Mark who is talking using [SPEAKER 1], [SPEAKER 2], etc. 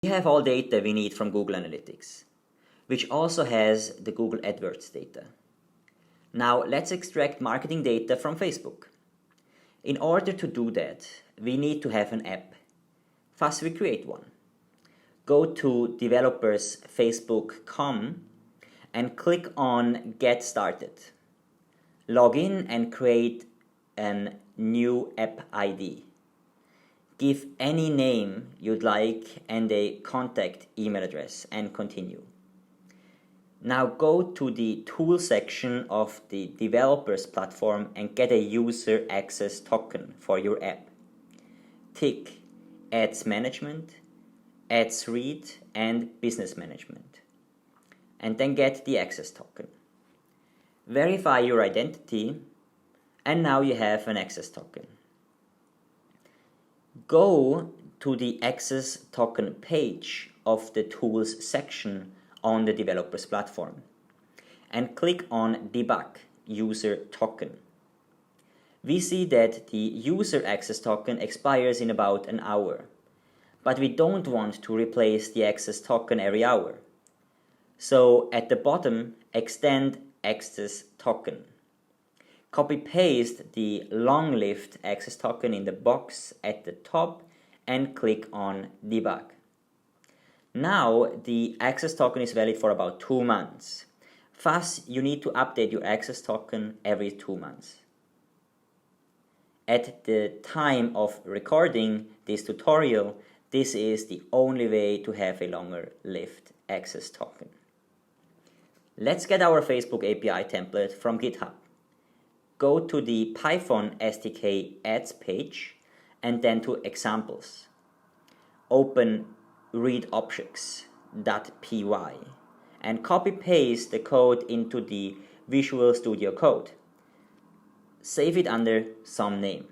[SPEAKER 1] We have all data we need from Google Analytics, which also has the Google AdWords data. Now let's extract marketing data from Facebook. In order to do that, we need to have an app. First, we create one. Go to developers.facebook.com and click on Get Started. Log in and create a new app ID. Give any name you'd like and a contact email address and continue. Now go to the tool section of the developers platform and get a user access token for your app. Tick Ads Management, Ads Read and Business Management. And then get the access token. Verify your identity and now you have an access token. Go to the access token page of the tools section on the developers platform and click on Debug User Token. We see that the user access token expires in about an hour, but we don't want to replace the access token every hour. So at the bottom, extend access token. Copy-paste the long-lived access token in the box at the top and click on Debug. Now the access token is valid for about 2 months. Thus, you need to update your access token every 2 months. At the time of recording this tutorial, this is the only way to have a longer-lived access token. Let's get our Facebook API template from GitHub. Go to the Python SDK ads page and then to examples. Open readobjects.py and copy-paste the code into the Visual Studio Code. Save it under some name.